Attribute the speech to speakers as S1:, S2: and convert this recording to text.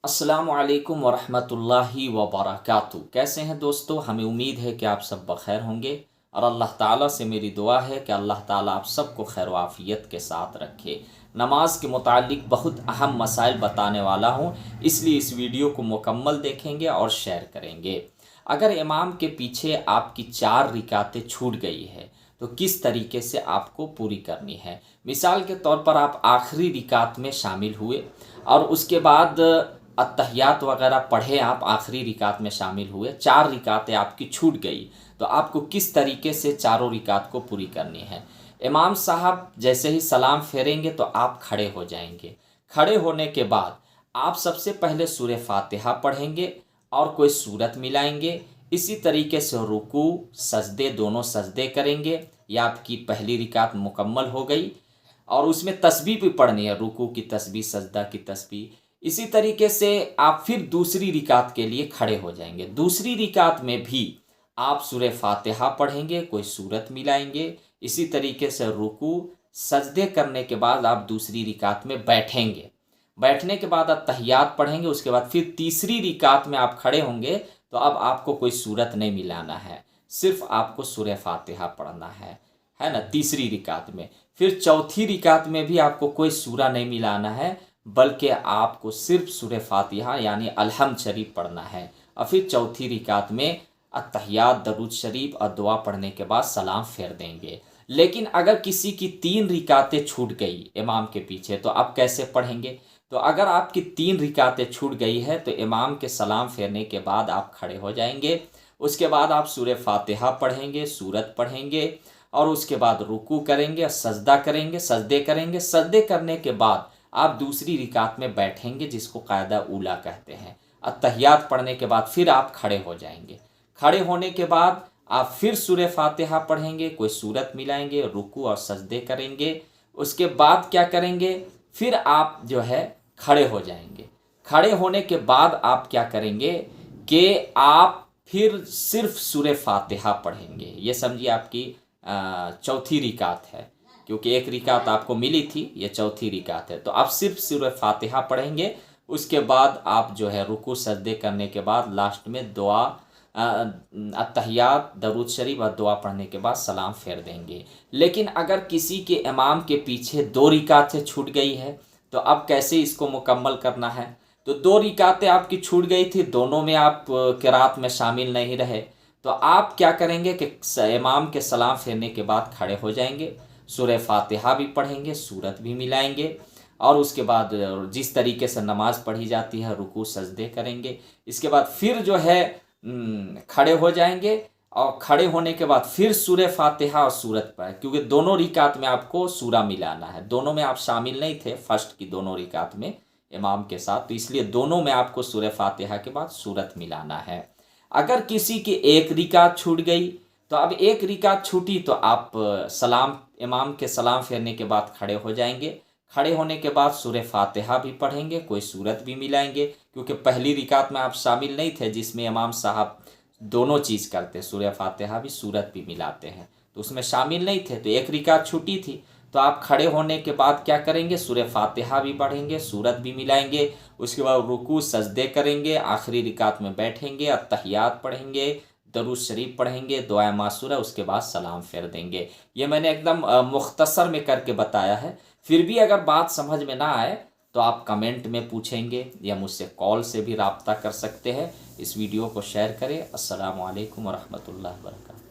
S1: अस्सलामु अलैकुम वरहमतुल्लाहि वबरकातुहू। कैसे हैं दोस्तों? हमें उम्मीद है कि आप सब बखैर होंगे और अल्लाह ताला से मेरी दुआ है कि अल्लाह ताला आप सबको खैर व आफियत के साथ रखे। नमाज के मुतालिक बहुत अहम मसाइल बताने वाला हूँ, इसलिए इस वीडियो को मुकम्मल देखेंगे और शेयर करेंगे। अगर इमाम के पीछे आपकी 4 रिकातें छूट गई है तो किस तरीके से आपको पूरी करनी है। मिसाल के तौर पर आप आखिरी रिकात में शामिल हुए और उसके बाद अत्तहियात वगैरह पढ़े, आप आखिरी रिकात में शामिल हुए, 4 रिकातें आपकी छूट गई, तो आपको किस तरीके से चारों रिकात को पूरी करनी है। इमाम साहब जैसे ही सलाम फेरेंगे तो आप खड़े हो जाएंगे। खड़े होने के बाद आप सबसे पहले सूरह फातिहा पढ़ेंगे और कोई सूरत मिलाएंगे। इसी तरीके से रुकू सजदे दोनों सजदे करेंगे। यह आपकी पहली रिकात मुकम्मल हो गई और उसमें तस्बीह भी पढ़नी है, रुकू की तस्बीह, सजदा की तस्बीह। इसी तरीके से आप फिर दूसरी रिकात के लिए खड़े हो जाएंगे। दूसरी रिकात में भी आप सूरह फातिहा पढ़ेंगे, कोई सूरत मिलाएंगे। इसी तरीके से रुकू सजदे करने के बाद आप दूसरी रिकात में बैठेंगे। बैठने के बाद आप तहियात पढ़ेंगे। उसके बाद फिर तीसरी रिकात में आप खड़े होंगे तो अब आपको कोई सूरत नहीं मिलाना है, सिर्फ आपको सूरह फातिहा पढ़ना है ना, तीसरी रिकात में। फिर चौथी रिकात में भी आपको कोई सूरा नहीं मिलाना है, बल्कि आपको सिर्फ सूरह फातिहा यानी अलहम्द शरीफ पढ़ना है। और फिर चौथी रिकात में अत्तहियात, दरूद शरीफ और दुआ पढ़ने के बाद सलाम फेर देंगे। लेकिन अगर किसी की 3 रिकातें छूट गई इमाम के पीछे तो आप कैसे पढ़ेंगे? तो अगर आपकी 3 रिकातें छूट गई है तो इमाम के सलाम फेरने के बाद आप खड़े हो जाएंगे। उसके बाद आप सूरह फातिहा पढ़ेंगे, सूरत पढ़ेंगे और उसके बाद रुकू करेंगे, सजदा करेंगे, सजदे करेंगे। सजदे करने के बाद आप दूसरी रिकात में बैठेंगे, जिसको कायदा ऊला कहते हैं। अत्तहियात पढ़ने के बाद फिर आप खड़े हो जाएंगे। खड़े होने के बाद आप फिर सूरह फातिहा पढ़ेंगे, कोई सूरत मिलाएंगे, रुकू और सजदे करेंगे। उसके बाद क्या करेंगे? फिर आप जो है खड़े हो जाएंगे। खड़े होने के बाद आप क्या करेंगे कि आप फिर सिर्फ सूरह फातिहा पढ़ेंगे। ये समझिए आपकी चौथी रिकात है, क्योंकि एक रिकात आपको मिली थी, ये चौथी रिकात है। तो आप सिर्फ सूरह फातिहा पढ़ेंगे। उसके बाद आप जो है रुकू सजदे करने के बाद लास्ट में दुआ, अत्तहियात, दरूद शरीफ और दुआ पढ़ने के बाद सलाम फेर देंगे। लेकिन अगर किसी के इमाम के पीछे 2 रिकातें छूट गई है तो अब कैसे इसको मुकम्मल करना है? तो 2 रिकातें आपकी छूट गई थी, दोनों में आप किरात में शामिल नहीं रहे, तो आप क्या करेंगे कि इमाम के सलाम फेरने के बाद खड़े हो जाएंगे, सूरह फातिहा भी पढ़ेंगे, सूरत भी मिलाएंगे और उसके बाद जिस तरीके से नमाज पढ़ी जाती है रुकू सजदे करेंगे। इसके बाद फिर जो है खड़े हो जाएंगे और खड़े होने के बाद फिर सूरह फातिहा और सूरत पढ़ें, क्योंकि दोनों रिकात में आपको सूरा मिलाना है। दोनों में आप शामिल नहीं थे फर्स्ट की दोनों रिकात में इमाम के साथ, तो इसलिए दोनों में आपको सूरह फातिहा के बाद सूरत मिलाना है। अगर किसी की 1 रिकात छूट गई तो अब 1 रिकात छूटी तो आप इमाम के सलाम फेरने के बाद खड़े हो जाएंगे। खड़े होने के बाद सूरह फातिहा भी पढ़ेंगे, कोई सूरत भी मिलाएंगे, क्योंकि पहली रिकात में आप शामिल नहीं थे जिसमें इमाम साहब दोनों चीज़ करते, सूरह फातिहा भी सूरत भी मिलाते हैं, तो उसमें शामिल नहीं थे। तो 1 रिकात छूटी थी तो आप खड़े होने के बाद क्या करेंगे? सूरह फातिहा भी पढ़ेंगे, सूरत भी मिलाएंगे। उसके बाद रुकू सजदे करेंगे, आखिरी रिकात में बैठेंगे, अत्तहियात पढ़ेंगे, दरूद शरीफ पढ़ेंगे, दुआ मासूरा, उसके बाद सलाम फेर देंगे। ये मैंने एकदम मुख्तसर में करके बताया है। फिर भी अगर बात समझ में ना आए तो आप कमेंट में पूछेंगे या मुझसे कॉल से भी राब्ता कर सकते हैं। इस वीडियो को शेयर करें। अस्सलामु अलैकुम वरहमतुल्लाहि वबरकातुहू।